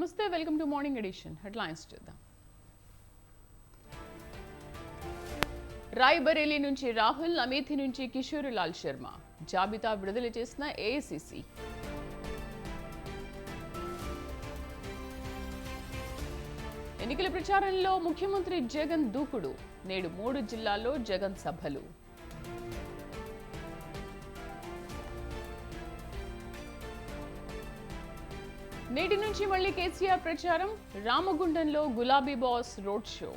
నమస్తే, welcome to morning edition. Headlines చూద్దాం. రాయ్బరేలీ నుంచి రాహుల్, అమేథీ నుంచి కిషోర్ లాల్ శర్మ జాబితా విడుదల చేసిన ఏఐసీసీ. ఎన్నికల ప్రచారంలో ముఖ్యమంత్రి జగన్ దూకుడు. నేడు 3 జిల్లాల్లో జగన్ సభలు. నేటి నుంచి మళ్లీ కేసీఆర్ ప్రచారం. రామగుండంలో గులాబీ బాస్ రోడ్ షో.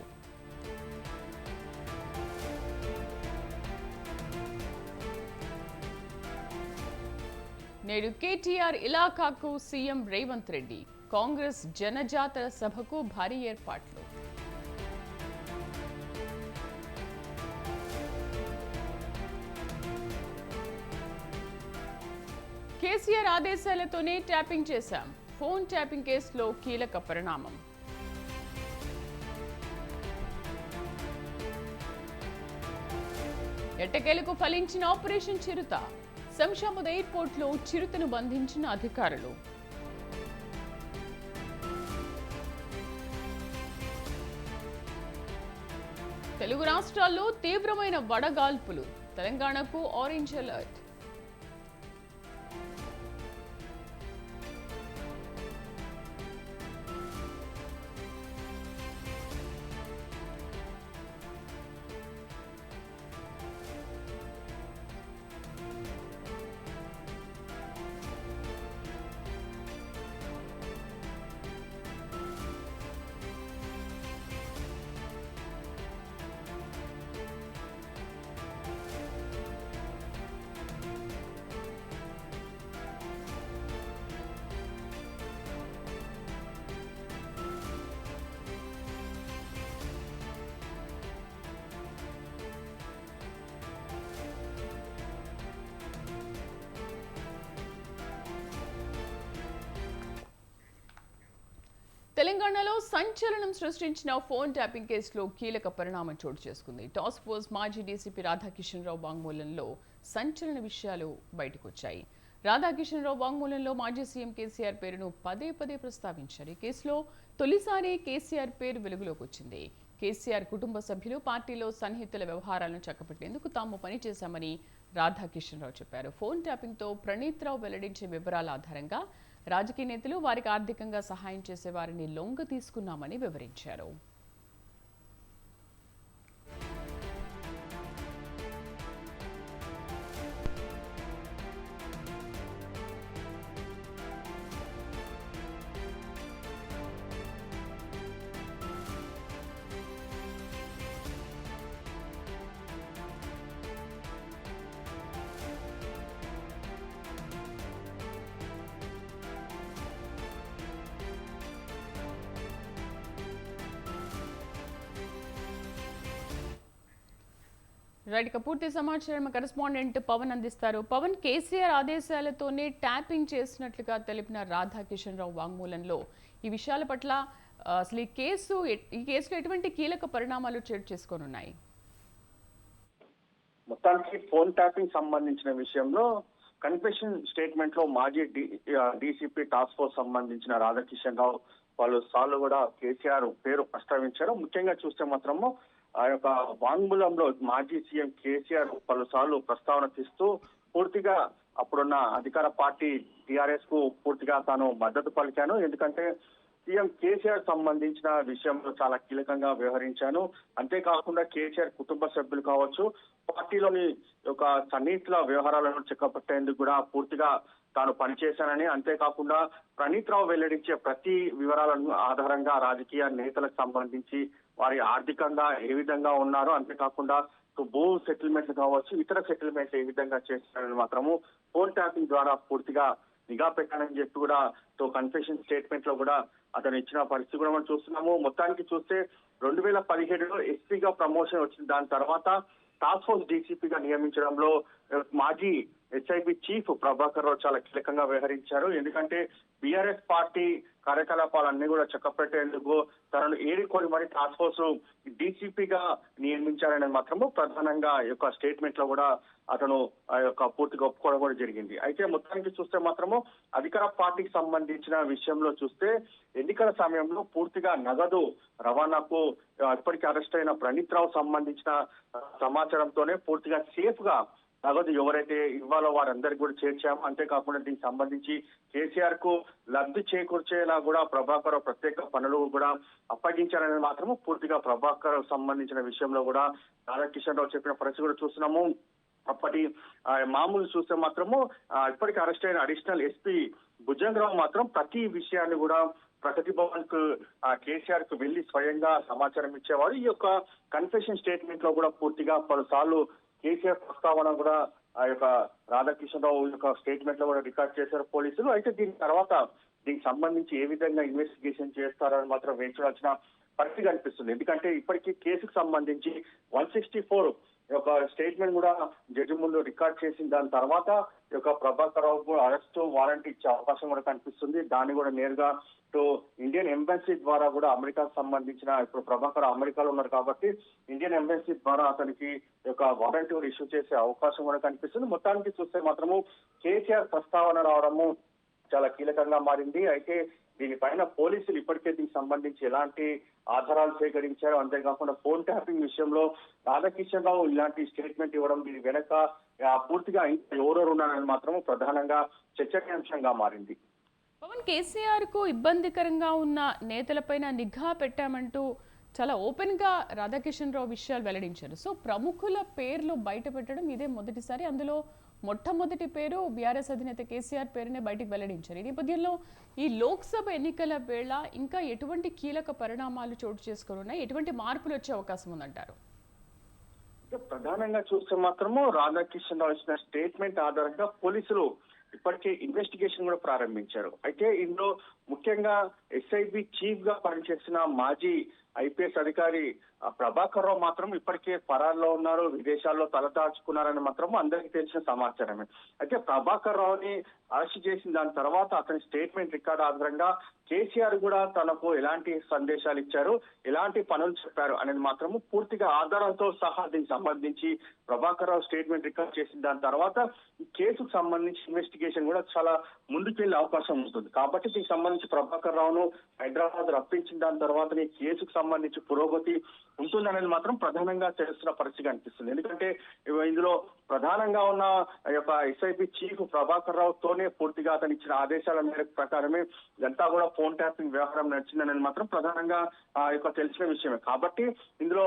నేడు కేటీఆర్ ఇలాకాకు సీఎం రేవంత్ రెడ్డి. కాంగ్రెస్ జనజాతర సభకు భారీ ఏర్పాట్లు. కేసీఆర్ ఆదేశాలతోనే ట్యాపింగ్ చేశాం. ఫోన్ ట్యాపింగ్ కేసులో కీలక పరిణామం. ఎట్టకేలకు ఫలించిన ఆపరేషన్ చిరుత. శంషాబాద్ ఎయిర్పోర్ట్లో చిరుతను బంధించిన అధికారులు. తెలుగు రాష్ట్రాల్లో తీవ్రమైన వడగాల్పులు. తెలంగాణకు ఆరెంజ్ అలర్ట్. తెలంగాణలో సంచలనం సృష్టించిన ఫోన్ ట్యాపింగ్ కేసులో కీలక పరిణామం చోటు చేసుకుంది. టాస్క్ ఫోర్స్ మాజీ డీసీపీ రాధాకిషన్ రావు వాంగ్మూలంలో సంచలన విషయాలు బయటకొచ్చాయి. రాధాకిషన్ రావు వాంగ్మూలంలో మాజీ సీఎం కేసీఆర్ పేరును పదే పదే ప్రస్తావించారు. ఈ కేసులో తొలిసారి కేసీఆర్ పేరు వెలుగులోకి వచ్చింది. కేసీఆర్ కుటుంబ సభ్యులు పార్టీలో సన్నిహితుల వ్యవహారాలను చక్కబెట్టేందుకు తాము పనిచేశామని రాధాకిషన్ రావు చెప్పారు. ఫోన్ ట్యాపింగ్తో ప్రణీత్ రావు వెల్లడించే వివరాల ఆధారంగా రాజకీయ నేతలు వారికి ఆర్థికంగా సహాయం చేసే వారిని లొంగ తీసుకున్నామని వివరించారు. రైట్, ఇక పూర్తి సమాచారం కరెస్పాండెంట్ పవన్ అందిస్తారు. పవన్, కేసీఆర్ ఆదేశాలతోనే ట్యాపింగ్ చేసినట్లుగా తెలిపిన రాధాకిషన్ రావు వాంగ్మూలంలో ఈ విషయాల పట్ల అసలు ఈ కేసులో ఎటువంటి కీలక పరిణామాలు చోటు చేసుకోనున్నాయి? మొత్తానికి ఫోన్ ట్యాపింగ్ సంబంధించిన విషయంలో కన్ఫెషన్ స్టేట్మెంట్ లో మాజీ డీసీపీ టాస్క్ ఫోర్స్ సంబంధించిన రాధాకిషన్ రావు వాళ్ళు సార్లు కూడా కేసీఆర్ పేరు ప్రస్తావించారు. ముఖ్యంగా చూస్తే మాత్రము ఆ యొక్క వాంగ్మూలంలో మాజీ సీఎం కేసీఆర్ పలుసార్లు ప్రస్తావన తీస్తూ పూర్తిగా అప్పుడున్న అధికార పార్టీ టీఆర్ఎస్ కు పూర్తిగా తాను మద్దతు పలికాను. ఎందుకంటే సీఎం కేసీఆర్ సంబంధించిన విషయంలో చాలా కీలకంగా వ్యవహరించాను. అంతేకాకుండా కేసీఆర్ కుటుంబ సభ్యులు కావచ్చు, పార్టీలోని యొక్క సన్నిహితుల వ్యవహారాలను చెక్కపట్టేందుకు కూడా పూర్తిగా తాను పనిచేశానని, అంతేకాకుండా ప్రణీత్ రావు వెల్లడించే ప్రతి వివరాలను ఆధారంగా రాజకీయ నేతలకు సంబంధించి వారి ఆర్థికంగా ఏ విధంగా ఉన్నారో, అంతేకాకుండా భూ సెటిల్మెంట్లు కావచ్చు, ఇతర సెటిల్మెంట్లు ఏ విధంగా చేస్తారని మాత్రము ఫోన్ ట్యాపింగ్ ద్వారా పూర్తిగా నిఘా పెట్టానని చెప్పి కూడా కన్ఫెషన్ స్టేట్మెంట్ లో కూడా అతను ఇచ్చిన పరిస్థితి కూడా మనం చూస్తున్నాము. మొత్తానికి చూస్తే 2017లో ఎస్పీగా ప్రమోషన్ వచ్చింది. దాని తర్వాత టాస్క్ ఫోర్స్ డీసీపీగా నియమించడంలో మాజీ ఎస్ఐబి చీఫ్ ప్రభాకర్ రావు చాలా కీలకంగా వ్యవహరించారు. ఎందుకంటే బీఆర్ఎస్ పార్టీ కార్యకలాపాలన్నీ కూడా చక్కపెట్టేందుకు తనను ఏరికొని మరి టాస్క్ ఫోర్స్ డీసీపీగా నియమించారనేది మాత్రము ప్రధానంగా ఈ యొక్క స్టేట్మెంట్ లో కూడా అతను ఆ యొక్క పూర్తిగా ఒప్పుకోవడం కూడా జరిగింది. అయితే మొత్తానికి చూస్తే మాత్రము అధికార పార్టీకి సంబంధించిన విషయంలో చూస్తే ఎన్నికల సమయంలో పూర్తిగా నగదు రవాణాకు ఇప్పటికీ అరెస్ట్ అయిన ప్రణీత్ రావు సంబంధించిన సమాచారంతోనే పూర్తిగా సేఫ్ గా నగదు ఎవరైతే ఇవ్వాలో వారందరికీ కూడా చేర్చాము. అంతేకాకుండా దీనికి సంబంధించి కేసీఆర్ కు లబ్ధి చేకూర్చేలా కూడా ప్రభాకర్ రావు ప్రత్యేక పనులు కూడా అప్పగించారనేది మాత్రము పూర్తిగా ప్రభాకర్ సంబంధించిన విషయంలో కూడా రాధాకిషన్ రావు చెప్పిన పరిస్థితి కూడా చూస్తున్నాము. అప్పటి మామూలు చూస్తే మాత్రము ఇప్పటికీ అరెస్ట్ అయిన అడిషనల్ ఎస్పీ భుజంగరావు మాత్రం ప్రతి విషయాన్ని కూడా ప్రగతి భవన్ కు కేసీఆర్ కు వెళ్లి స్వయంగా సమాచారం ఇచ్చేవారు. ఈ యొక్క కన్ఫెషన్ స్టేట్మెంట్ లో కూడా పూర్తిగా పలుసార్లు కేసీఆర్ ప్రస్తావన కూడా ఆ యొక్క రాధాకిషన్ రావు యొక్క స్టేట్మెంట్ లో కూడా రికార్డ్ చేశారు పోలీసులు. అయితే దీని తర్వాత దీనికి సంబంధించి ఏ విధంగా ఇన్వెస్టిగేషన్ చేస్తారని మాత్రం వేచి చూడాల్సిన పరిస్థితి కనిపిస్తుంది. ఎందుకంటే ఇప్పటికీ కేసుకు సంబంధించి 164 ఒక స్టేట్మెంట్ కూడా జడ్జి ముందు రికార్డ్ చేసిన దాని తర్వాత ఈ యొక్క ప్రభాకర్ రావు అరెస్ట్ వారెంట్ ఇచ్చే అవకాశం కూడా కనిపిస్తుంది. దాన్ని కూడా నేరుగా ఇండియన్ ఎంబసీ ద్వారా కూడా అమెరికాకు సంబంధించిన ఇప్పుడు ప్రభాకర్ అమెరికాలో ఉన్నారు కాబట్టి ఇండియన్ ఎంబసీ ద్వారా అతనికి యొక్క వారెంట్ ఇష్యూ చేసే అవకాశం కూడా కనిపిస్తుంది. మొత్తానికి చూస్తే మాత్రము కేసీఆర్ ప్రస్తావన రావడము చాలా కీలకంగా మారింది. అయితే దీనిపైన పోలీసులు ఇప్పటికే దీనికి సంబంధించి ఎలాంటి ఆధారాలు సేకరించారు, అంతేకాకుండా ఫోన్ ట్యాపింగ్ విషయంలో రాధాకిషన్ రావు ఇలాంటి స్టేట్మెంట్ ఇవ్వడం దీని వెనక పూర్తిగా ఎవరెవరు ఉన్నారని మాత్రం ప్రధానంగా చర్చనీయాంశంగా మారింది. పవన్, కేసీఆర్ కు ఇబ్బందికరంగా ఉన్న నేతలపైన నిఘా పెట్టామంటూ చాలా ఓపెన్ గా రాధాకిషన్ రావు విషయాలు వెల్లడించారు. సో ప్రముఖుల పేర్లు బయట పెట్టడం ఇదే మొదటిసారి. అందులో మొట్టమొదటి పేరు బీఆర్ఎస్ అధినేత కేసీఆర్ పేరునే బయటకు వెల్లడించారు. ఈ నేపథ్యంలో ఈ లోక్సభ ఎన్నికల వేళ ఇంకా ఎటువంటి కీలక పరిణామాలు చోటు చేసుకుని ఉన్నాయి, ఎటువంటి మార్పులు వచ్చే అవకాశం ఉందంటారు? ప్రధానంగా చూస్తే మాత్రము రాధాకిషన్ రావు ఇచ్చిన స్టేట్మెంట్ ఆధారంగా పోలీసులు ఇప్పటికే ఇన్వెస్టిగేషన్ కూడా ప్రారంభించారు. అయితే ఇందులో ముఖ్యంగా ఎస్ఐబి చీఫ్ గా పనిచేసిన మాజీ ఐపీఎస్ అధికారి ప్రభాకర్ రావు మాత్రం ఇప్పటికే పరాల్లో ఉన్నారు, విదేశాల్లో తలదాచుకున్నారని మాత్రం అందరికీ తెలిసిన సమాచారమే. అయితే ప్రభాకర్ రావుని అరెస్ట్ చేసిన దాని తర్వాత అతని స్టేట్మెంట్ రికార్డు ఆధారంగా కేసీఆర్ కూడా తనకు ఎలాంటి సందేశాలు ఇచ్చారు, ఎలాంటి పనులు చెప్పారు అనేది మాత్రము పూర్తిగా ఆధారాలతో సహా దీనికి సంబంధించి ప్రభాకర్ రావు స్టేట్మెంట్ రికార్డ్ చేసిన దాని తర్వాత ఈ కేసుకు సంబంధించి ఇన్వెస్టిగేషన్ కూడా చాలా ముందుకు వెళ్లే అవకాశం ఉంటుంది. కాబట్టి దీనికి సంబంధించి ప్రభాకర్ రావును హైదరాబాద్ రప్పించిన దాని తర్వాత ఈ కేసుకు సంబంధించి పురోగతి ఉంటుందనేది మాత్రం ప్రధానంగా తెలుస్తున్న పరిస్థితి కనిపిస్తుంది. ఎందుకంటే ఇందులో ప్రధానంగా ఉన్న యొక్క ఎస్ఐబి చీఫ్ ప్రభాకర్ రావుతోనే పూర్తిగా అతను ఇచ్చిన ఆదేశాల మేరకు ప్రకారమే ఇదంతా కూడా ఫోన్ ట్యాపింగ్ వ్యవహారం నడిచిందనేది మాత్రం ప్రధానంగా తెలిసిన విషయమే. కాబట్టి ఇందులో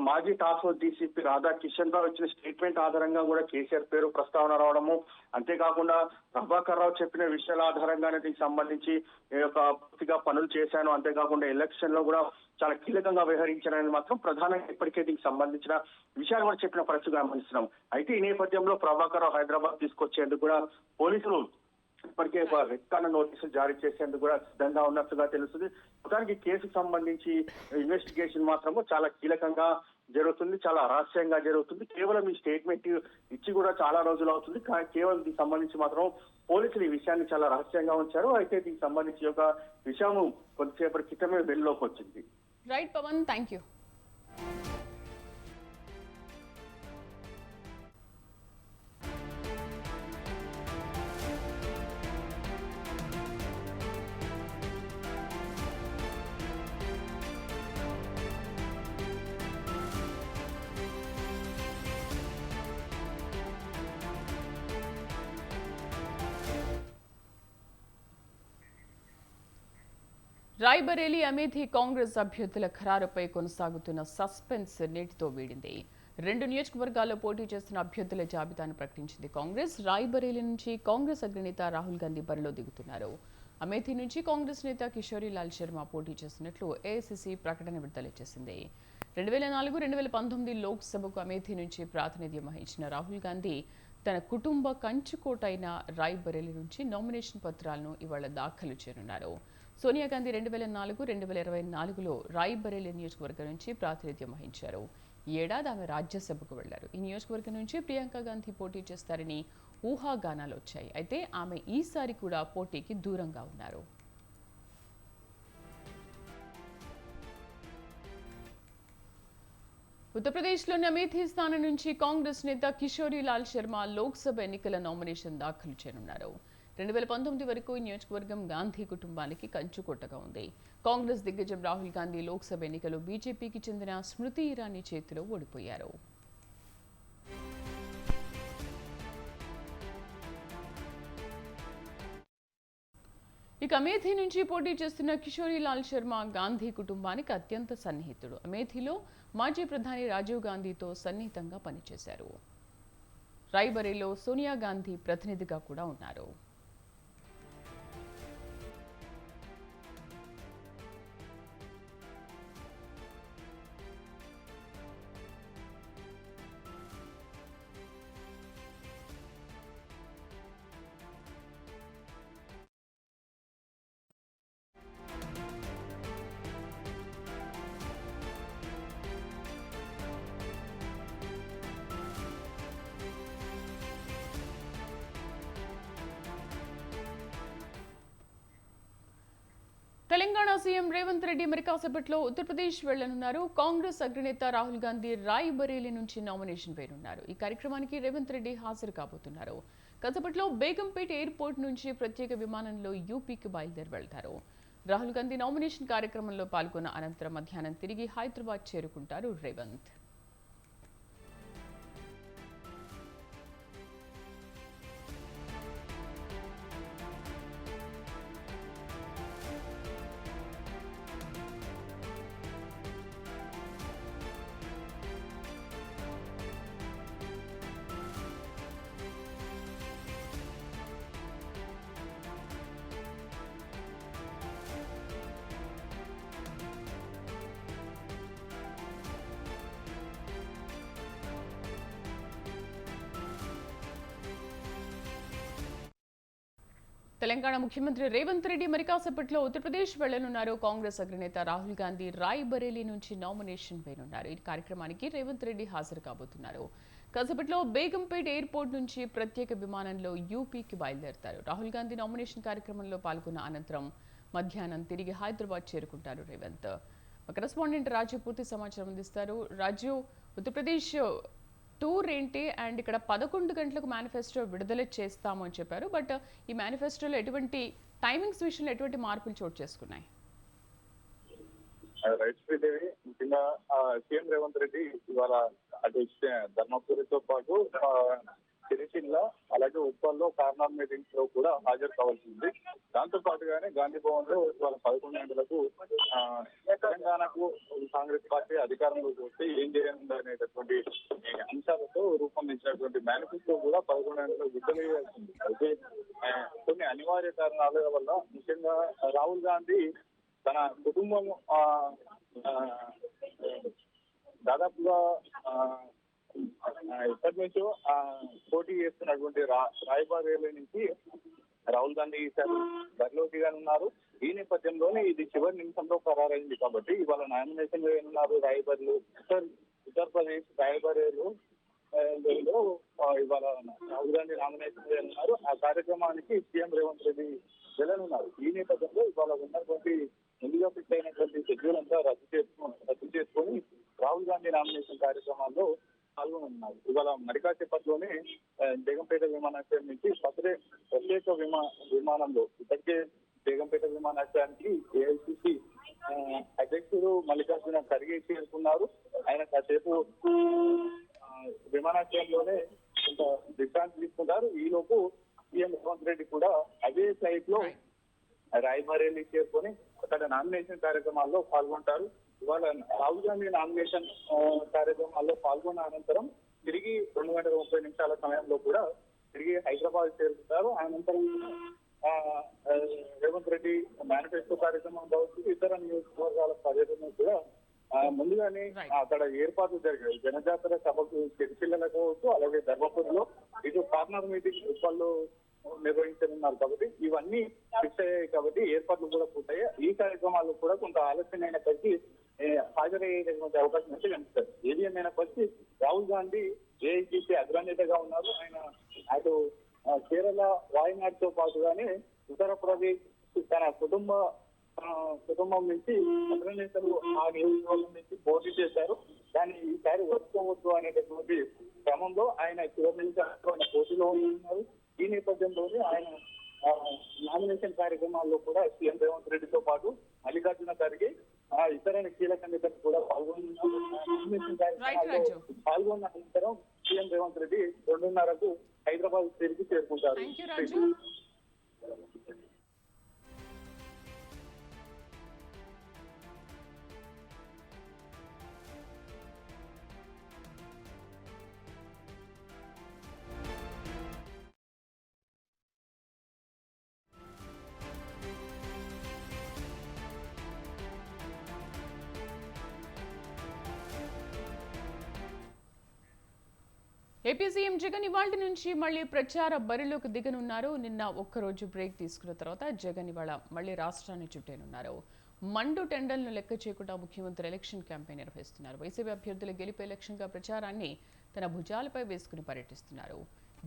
మాజీ టాస్క్ ఫోర్స్ డీసీపీ రాధాకిషన్ రావు ఇచ్చిన స్టేట్మెంట్ ఆధారంగా కూడా కేసీఆర్ పేరు ప్రస్తావన రావడము, అంతేకాకుండా ప్రభాకర్ రావు చెప్పిన విషయాల ఆధారంగానే దీనికి సంబంధించి పూర్తిగా పనులు చేశాను, అంతేకాకుండా ఎలక్షన్ లో కూడా చాలా కీలకంగా వ్యవహరించారని మాత్రం ప్రధానంగా ఇప్పటికే దీనికి సంబంధించిన విషయాలు కూడా చెప్పిన పరిస్థితి గమనిస్తున్నాం. అయితే ఈ నేపథ్యంలో ప్రభాకర్ రావు హైదరాబాద్ తీసుకొచ్చేందుకు కూడా పోలీసులు ఇప్పటికే రెడ్ కార్నర్ నోటీసులు జారీ చేసేందుకు కూడా సిద్ధంగా ఉన్నట్టుగా తెలుస్తుంది. మొత్తానికి కేసుకు సంబంధించి ఇన్వెస్టిగేషన్ మాత్రము చాలా కీలకంగా జరుగుతుంది, చాలా రహస్యంగా జరుగుతుంది. కేవలం ఈ స్టేట్మెంట్ ఇచ్చి కూడా చాలా రోజులు అవుతుంది. కేవలం దీనికి సంబంధించి మాత్రం పోలీసులు ఈ విషయాన్ని చాలా రహస్యంగా ఉంచారు. అయితే దీనికి సంబంధించి ఒక విషయం కొద్దిసేపటి క్రితమే వెలుగులోకి వచ్చింది. Right Pawan, thank you. Raebareli Amethi Congress అభ్యర్థుల ఖరారుపై కొనసాగుతున్న సస్పెన్స్ నేటితో వీడింది. 2 నియోజకవర్గాల్లో పోటీ చేస్తున్న అభ్యర్థుల జాబితాను ప్రకటించింది కాంగ్రెస్. రాయ్బరేలీ నుంచి కాంగ్రెస్ అగ్రనేత రాహుల్ గాంధీ బరిలో దిగుతున్నారు. అమేథీ నుంచి కాంగ్రెస్ నేత కిషోరీ లాల్ శర్మ పోటీ చేస్తున్నట్లు ఏఐసీసీ ప్రకటన విడుదల చేసింది. 2004-2019 లోక్సభకు అమేథీ నుంచి ప్రాతినిధ్యం వహించిన రాహుల్ గాంధీ తన కుటుంబ కంచుకోటైన రాయ్బరేలీ నుంచి నామినేషన్ పత్రాలను ఇవాళ దాఖలు చేయనున్నారు. సోనియా గాంధీ 2004-2024లో రాయ్బరేలీ నియోజకవర్గం నుంచి ప్రాతినిధ్యం వహించారు. ఈ ఏడాది ఆమె రాజ్యసభకు వెళ్లారు. ఈ నియోజకవర్గం నుంచి ప్రియాంక గాంధీ పోటీ చేస్తారని ఊహాగానాలు వచ్చాయి. అయితే ఆమె ఈసారి కూడా పోటీకి దూరంగా ఉన్నారు. ఉత్తరప్రదేశ్లోని అమేథీ స్థానం నుంచి కాంగ్రెస్ నేత కిషోరీలాల్ శర్మ లోక్సభ ఎన్నికల నామినేషన్ దాఖలు చేయనున్నారు. 2019 వరకు ఈ నియోజకవర్గం గాంధీ కుటుంబానికి కంచుకొట్టగా ఉంది. కాంగ్రెస్ దిగ్గజం రాహుల్ గాంధీ లోక్సభ ఎన్నికలో బీజేపీకి చెందిన స్మృతి ఇరానీ చేతిలో ఓడిపోయారు. ఇక అమేథీ నుంచి పోటీ చేస్తున్న కిషోరీలాల్ శర్మ గాంధీ కుటుంబానికి అత్యంత సన్నిహితుడు. అమేథీలో మాజీ ప్రధాని రాజీవ్ గాంధీతో సన్నిహితంగా పనిచేశారు. రాయ్బరేలీలో సోనియా గాంధీ ప్రతినిధిగా కూడా ఉన్నారు. తెలంగాణ సీఎం రేవంత్ రెడ్డి మరి కాసేపట్లో ఉత్తరప్రదేశ్ వెళ్లనున్నారు. కాంగ్రెస్ అగ్రనేత రాహుల్ గాంధీ రాయ్బరేలీ నుంచి నామినేషన్ వేయనున్నారు. ఈ కార్యక్రమానికి రేవంత్ రెడ్డి హాజరు కాబోతున్నారు. కాసేపట్లో బేగంపేట్ ఎయిర్పోర్ట్ నుంచి ప్రత్యేక విమానంలో యూపీకి బయలుదేరి వెళ్తారు. రాహుల్ గాంధీ నామినేషన్ కార్యక్రమంలో పాల్గొన్న అనంతరం మధ్యాహ్నం తిరిగి హైదరాబాద్ చేరుకుంటారు రేవంత్. తెలంగాణ ముఖ్యమంత్రి రేవంత్ రెడ్డి మరి కాసేపట్లో ఉత్తరప్రదేశ్ వెళ్లనున్నారు. కాంగ్రెస్ అగ్రనేత రాహుల్ గాంధీ రాయ్బరేలీ నుంచి నామినేషన్ వేయనున్నారు. ఈ కార్యక్రమానికి రేవంత్ రెడ్డి హాజరు కాబోతున్నారు. కాసేపట్లో బేగంపేట్ ఎయిర్పోర్ట్ నుంచి ప్రత్యేక విమానంలో యూపీకి బయలుదేరతారు. రాహుల్ గాంధీ నామినేషన్ కార్యక్రమంలో పాల్గొన్న అనంతరం మధ్యాహ్నం తిరిగి హైదరాబాద్ చేరుకుంటారు రేవంత్. కరెస్పాండెంట్ రాజు పూర్తి సమాచారం అందిస్తారు. రాజు, ఉత్తరప్రదేశ్ టూర్ ఏంటి అండ్ ఇక్కడ 11 గంటలకు మేనిఫెస్టో విడుదల చేస్తాము అని చెప్పారు. బట్ ఈ మేనిఫెస్టోలో ఎటువంటి టైమింగ్స్ విషయంలో ఎటువంటి మార్పులు చోటు చేసుకున్నాయి? రైట్ శ్రీదేవి, ముఖ్యంగా సీఎం రేవంత్ రెడ్డి ఇవాళ అటు ధర్మపురితో పాటు సిరిసిల్ల అలాగే ఉప్పల్లో కార్నర్ మీటింగ్స్ లో కూడా హాజరు కావాల్సింది. దాంతో పాటుగానే గాంధీ భవన్ లో ఇవాళ 11 గంటలకు తెలంగాణకు కాంగ్రెస్ పార్టీ అధికారంలోకి వస్తే ఏం చేయాలి అనేటటువంటి అంశాలతో రూపొందించినటువంటి మేనిఫెస్టో కూడా 11 గంటలకు విడుదల చేయాల్సింది. అయితే కొన్ని అనివార్య కారణాల వల్ల ముఖ్యంగా రాహుల్ గాంధీ తన కుటుంబం దాదాపుగా ఇప్పటి నుంచో పోటీ చేస్తున్నటువంటి రాయ్బరేలీ నుంచి రాహుల్ గాంధీ ఈసారి బరిలో దిగనున్నారు. ఈ నేపథ్యంలోనే ఇది చివరి నిమిషంలో ఖరారైంది కాబట్టి ఇవాళ నామినేషన్ వేయనున్నారు. ఉత్తరప్రదేశ్ రాయ్బరేలీలో ఇవాళ రాహుల్ గాంధీ నామినేషన్ వేయనున్నారు. ఆ కార్యక్రమానికి సీఎం రేవంత్ రెడ్డి వెళ్ళనున్నారు. ఈ నేపథ్యంలో ఇవాళ ఉన్నటువంటి ముందుగా ఫిక్స్ అయినటువంటి షెడ్యూల్ అంతా రద్దు చేసుకొని రాహుల్ గాంధీ నామినేషన్ కార్యక్రమాల్లో పాల్గొనున్నారు. ఇవాళ మరికాసేపట్లోనే బేగంపేట విమానాశ్రయం నుంచి ప్రత్యేక విమానంలో ఇప్పటికే బేగంపేట విమానాశ్రయానికి ఏఐసిసి అధ్యక్షుడు మల్లికార్జున ఖర్గే చేరుకున్నారు. ఆయన కాసేపు విమానాశ్రయంలోనే కొంత విశ్రాంతి తీసుకుంటారు. ఈలోపు సీఎం రేవంత్ రెడ్డి కూడా అదే ఫ్లైట్ లో రాయ్బరేలీ చేరుకొని అక్కడ నామినేషన్ కార్యక్రమాల్లో పాల్గొంటారు. ఇవాళ రాహుల్ గాంధీ నామినేషన్ కార్యక్రమాల్లో పాల్గొన్న అనంతరం తిరిగి 2:30 సమయంలో కూడా తిరిగి హైదరాబాద్ చేరుకుంటారు. అనంతరం రేవంత్ రెడ్డి మేనిఫెస్టో కార్యక్రమం కావచ్చు, ఇతర నియోజకవర్గాల పర్యటన కూడా ముందుగానే అక్కడ ఏర్పాట్లు జరిగాయి. జనజాతర సభకు సిరిసిల్లలో కావచ్చు, అలాగే ధర్మపురిలో ఇటు కార్నర్ మీటింగ్ ఉప్పల్లో నిర్వహించనున్నారు. కాబట్టి ఇవన్నీ ఫిక్స్ అయ్యాయి. కాబట్టి ఏర్పాట్లు కూడా పూర్తయ్యాయి. ఈ కార్యక్రమాలు కూడా కొంత ఆలస్యమైనప్పటికీ హాజరయ్యేటటువంటి అవకాశం అయితే కనిపిస్తుంది. ఏది ఏమైనా పరిస్థితి రాహుల్ గాంధీ ఏఐసిసి అగ్రనేతగా ఉన్నారు. ఆయన అటు కేరళ వాయనాడ్తో పాటుగానే ఉత్తరప్రదేశ్ తన కుటుంబం నుంచి అగ్రనేతలు ఆ నియోజకవర్గం నుంచి పోటీ చేశారు. కానీ ఈసారి వదుకోవద్దు అనేటటువంటి క్రమంలో ఆయన చివరి నుంచి పోటీలో ఉన్నారు. ఈ నేపథ్యంలోనే ఆయన నామినేషన్ కార్యక్రమాల్లో కూడా సీఎం రేవంత్ రెడ్డితో పాటు మల్లికార్జున ఖర్గే ఇతర కీలక నేతలు కూడా పాల్గొన్నారు. నామినేషన్ కార్యక్రమాల్లో పాల్గొన్న అనంతరం సీఎం రేవంత్ రెడ్డి 2:30కు హైదరాబాద్ తిరిగి చేరుకుంటారు. ఏపీ సీఎం జగన్ ఇవాళ నుంచి మళ్లీ ప్రచార బరిలోకి దిగనున్నారు. నిన్న ఒక్కరోజు బ్రేక్ తీసుకున్న తర్వాత జగన్ ఇవాళ మళ్లీ రాష్ట్రాన్ని చుట్టేనున్నారు. మండు టెండర్లను లెక్క చేయకుండా ముఖ్యమంత్రి ఎలక్షన్ క్యాంపెయిన్ నిర్వహిస్తున్నారు. వైసీపీ అభ్యర్థుల గెలిపే లక్ష్యంగా ప్రచారాన్ని తన భుజాలపై వేసుకుని పర్యటిస్తున్నారు.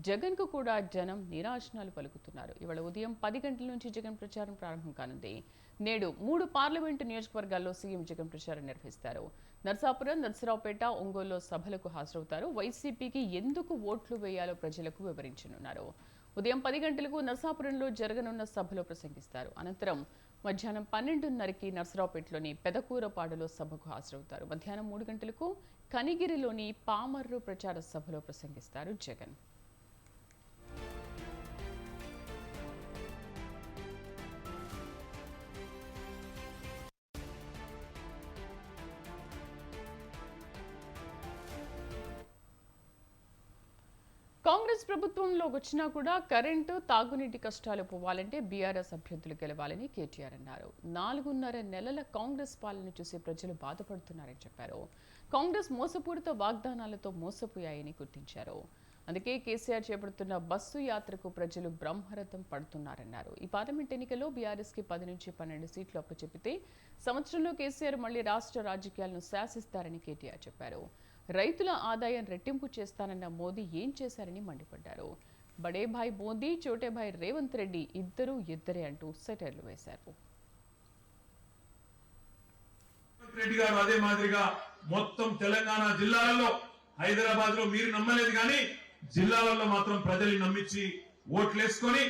జగన్ కు కూడా జనం నీరాజనాలు పలుకుతున్నారు. ఇవాళ ఉదయం 10 గంటల నుంచి జగన్ ప్రచారం ప్రారంభం కానుంది. నేడు 3 పార్లమెంటు నియోజకవర్గాల్లో సీఎం జగన్ ప్రచారం నిర్వహిస్తారు. నర్సాపురం, నర్సరావుపేట, ఒంగోలులో సభలకు హాజరవుతారు. వైసీపీకి ఎందుకు ఓట్లు వేయాలో ప్రజలకు వివరించనున్నారు. ఉదయం 10 గంటలకు నర్సాపురంలో జరగనున్న సభలో ప్రసంగిస్తారు. అనంతరం మధ్యాహ్నం 12:30కి నర్సరావుపేటలోని పెదకూరపాడులో సభకు హాజరవుతారు. మధ్యాహ్నం 3 గంటలకు కనిగిరిలోని పామర్రు ప్రచార సభలో ప్రసంగిస్తారు జగన్. కాంగ్రెస్ ప్రభుత్వంలో వచ్చినా కూడా కరెంటు, తాగునీటి కష్టాలు పోవాలంటే బీఆర్ఎస్ అభ్యర్థులు గెలవాలని కేటీఆర్ అన్నారు. 4.5 నెలల కాంగ్రెస్ పాలన చూసి ప్రజలు బాధపడుతున్నారని చెప్పారు. కాంగ్రెస్ మోసపూరిత వాగ్దానాలతో మోసపోయాయని గుర్తించారు. అందుకే కేసీఆర్ చేపడుతున్న బస్సు యాత్రకు ప్రజలు బ్రహ్మరథం పడుతున్నారన్నారు. ఈ పార్లమెంట్ ఎన్నికల్లో బీఆర్ఎస్ కి 10 నుంచి 12 సీట్లు అప్పచెప్పితే సంవత్సరంలో కేసీఆర్ మళ్లీ రాష్ట్ర రాజకీయాలను శాసిస్తారని కేటీఆర్ చెప్పారు. రైతుల ఆదాయం రెట్టింపు చేస్తానన్న మోదీ ఏం చేశారని మండిపడ్డారు. బడే భాయ్ మోదీ, చోటే భాయ్ రేవంత్ రెడ్డి ఇద్దరే అంటూ సెటైర్లు వేశారు. రెడ్డి గారు అదే మాదిరిగా మొత్తం తెలంగాణ జిల్లాలలో, హైదరాబాద్ లో మీరు నమ్మలేదు కానీ జిల్లాలలో మాత్రం ప్రజల్ని నమ్మించి ఓట్లేసుకొని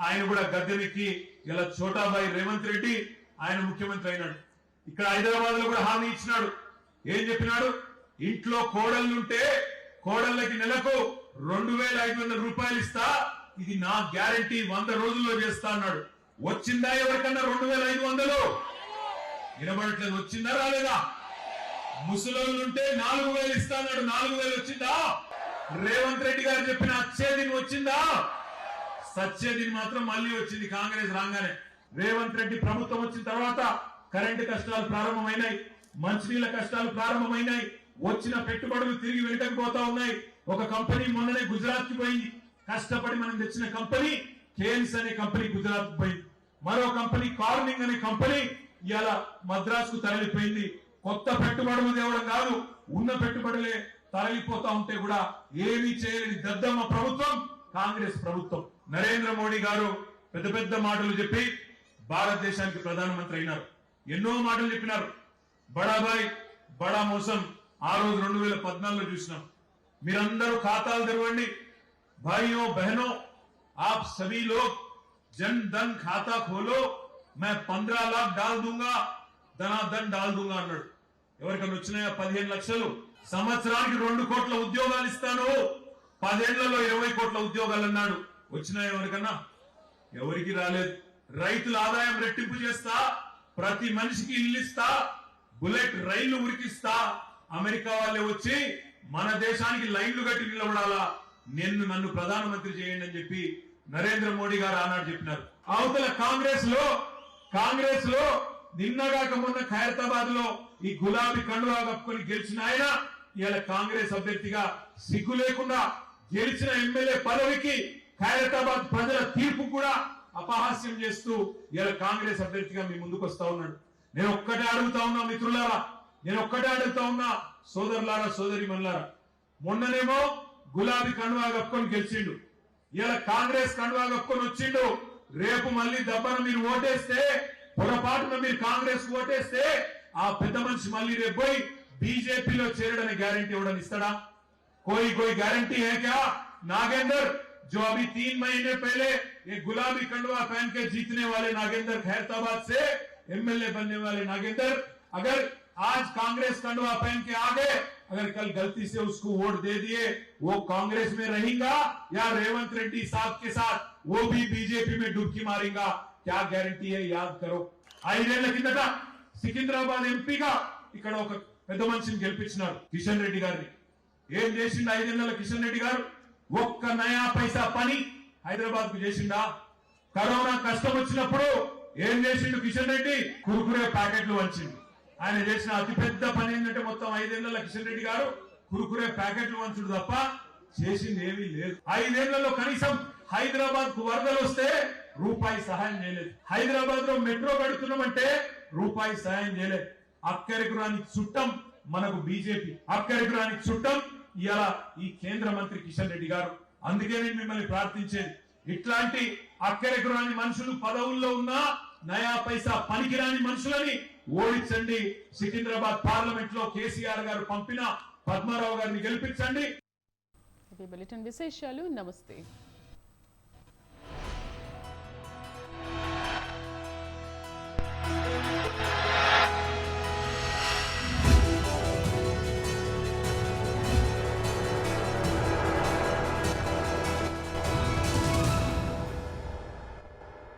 ఆయన కూడా గద్దెనెక్కి ఇలా చోటాబాయి రేవంత్ రెడ్డి ఆయన ముఖ్యమంత్రి అయినాడు. ఇక్కడ హైదరాబాద్ లో కూడా హామీ ఇచ్చినాడు. ఏం చెప్పినాడు? ఇంట్లో కోడళ్ళుంటే కోడళ్ళకి నెలకు 2,500 రూపాయలు ఇస్తా, ఇది నా గ్యారంటీ, 100 రోజుల్లో చేస్తా అన్నాడు. వచ్చిందా ఎవరికన్నా 2,500? వినబడట్లేదు. వచ్చిందా రాలేదా? ముసలోళ్ళుంటే 4,000 ఇస్తా అన్నాడు. 4,000 వచ్చిందా? రేవంత్ రెడ్డి గారు చెప్పిన అచ్చేదిని వచ్చిందా? సచ్చేదిని మాత్రం మళ్ళీ వచ్చింది కాంగ్రెస్ రాగానే. రేవంత్ రెడ్డి ప్రభుత్వం వచ్చిన తర్వాత కరెంటు కష్టాలు ప్రారంభమైనాయి, మంచినీళ్ళ కష్టాలు ప్రారంభమైనాయి, వచ్చిన పెట్టుబడులు తిరిగి వెనుకకు పోతా ఉన్నాయి. ఒక కంపెనీ మొన్ననే గుజరాత్ కి పోయింది. కష్టపడి మనం తెచ్చిన కంపెనీ కేన్స్ అనే కంపెనీ గుజరాత్ కు పోయింది. మరో కంపెనీ కార్నింగ్ అనే కంపెనీ ఇవాళ మద్రాస్ కు తరలిపోయింది. కొత్త పెట్టుబడులు తేవడం కాదు, ఉన్న పెట్టుబడులే తరలిపోతా ఉంటే కూడా ఏమీ చేయలేని దద్దమ్మ ప్రభుత్వం కాంగ్రెస్ ప్రభుత్వం. నరేంద్ర మోడీ గారు పెద్ద పెద్ద మాటలు చెప్పి భారతదేశానికి ప్రధానమంత్రి అయినారు. ఎన్నో మాటలు చెప్పినారు. బడాబాయ్ బడా మోసం ఆ రోజు 2014లో చూసినాం. మీరందరూ ఖాతాలు తెరవండి, భాइयों बहनों आप सभी लोग जन धन खाता खोलो, मैं 15 लाख डाल दूंगा, ధనాధన్ డాల్ దూంగా అన్నాడు. ఎవరికన్నా వచ్చినాయా 15 లక్షలు? సంవత్సరానికి 2 కోట్ల ఉద్యోగాలు ఇస్తాను, 10 ఏళ్లలో 20 కోట్ల ఉద్యోగాలు అన్నాడు. వచ్చినాయా ఎవరికన్నా? ఎవరికి రాలేదు. రైతుల ఆదాయం రెట్టింపు చేస్తా, ప్రతి మనిషికి ఇల్లు ఇస్తా, బుల్లెట్ రైళ్లు ఉరికిస్తా, అమెరికా వాళ్ళే వచ్చి మన దేశానికి లైన్లు కట్టి నిలబడాలా, నన్ను ప్రధానమంత్రి చేయండి అని చెప్పి నరేంద్ర మోడీ గారు ఆనాడు చెప్పినారు. అవతల కాంగ్రెస్ లో నిన్నగాక మొన్న ఖైరతాబాద్ లో ఈ గులాబీ కండువా కప్పుకొని గెలిచిన ఆయన ఇవాళ కాంగ్రెస్ అభ్యర్థిగా సిగ్గు లేకుండా గెలిచిన ఎమ్మెల్యే పదవికి ఖైరతాబాద్ ప్రజల తీర్పు కూడా అపహాస్యం చేస్తూ ఇవాళ కాంగ్రెస్ అభ్యర్థిగా మీ ముందుకు వస్తా ఉన్నాడు. నేను ఒక్కటే అడుగుతా ఉన్నా మిత్రులారా, నేను ఒక్కటే అడుగుతా ఉన్నా సోదరులారా సోదరి మనులారా, మొన్ననేమో గులాబీ కండువా కప్పుకొని గెలిచిండు, ఇలా కాంగ్రెస్ కండువా కప్పుకొని వచ్చిండు. రేపు మళ్ళీ దబ్బన మీరు ఓటేస్తే, పొరపాటున మీరు కాంగ్రెస్ ఓటేస్తే ఆ పెద్ద మనిషి మళ్ళీ రేపు పోయి బీజేపీలో చేరడని గ్యారంటీ ఇవ్వడం ఇస్తాడా? कोई गारंटी है क्या? नागेंद्र जो अभी 3 महीने पहले ये गुलाबी कंडवा पहन के जीतने वाले नागेंद्र खैरताबाद से एमएलए बनने वाले नागेंद्र, अगर आज कांग्रेस कंडवा पहन के आ गए, अगर कल गलती से उसको वोट दे दिए, वो कांग्रेस में रहेगा या रेवंत रेड्डी साहब के साथ वो भी बीजेपी में डुबकी मारेगा? क्या गारंटी है? याद करो. 5 ఏళ్ల కిందట సికింద్రాబాద్ ఎంపీగా ఇక్కడ ఒక పెద్ద మనిషిని గెలిపించినారు, కిషన్ రెడ్డి గారిని. ఏం చేసిండు 5 ఏళ్ల కిషన్ రెడ్డి గారు? ఒక్క నయా పైసా పని హైదరాబాద్ కు చేసిండా? కరోనా కష్టం వచ్చినప్పుడు ఏం చేసిండు కిషన్ రెడ్డి? కురుకురే ప్యాకెట్లు వంచిండు. ఆయన చేసిన అతిపెద్ద పని ఏంటంటే మొత్తం 5 ఏళ్ల కిషన్ రెడ్డి గారు కురుకురే ప్యాకెట్లు వంచుడు తప్ప చేసింది ఏమీ లేదు. 5 ఏళ్లలో కనీసం హైదరాబాద్ కు వరదలు వస్తే రూపాయి సహాయం చేయలేదు. హైదరాబాద్ లో మెట్రో పెడుతున్నామంటే రూపాయి సహాయం చేయలేదు. అక్కడికి రాని చుట్టం మనకు బీజేపీ, అక్కడికి రాని చుట్టం ఇలా ఈ కేంద్ర మంత్రి కిషన్ రెడ్డి గారు. అందుకే నేను మిమ్మల్ని ప్రార్థించేది, ఇట్లాంటి అక్కడికి రాని మనుషులు పదవుల్లో ఉన్న నయా పైసా పనికిరాని మనుషులని ఓడించండి. సికింద్రాబాద్ పార్లమెంట్ లో కేసీఆర్ గారు పంపిన పద్మారావు గారిని గెలిపించండి. బులెటిన్ విశేషాలు. నమస్తే.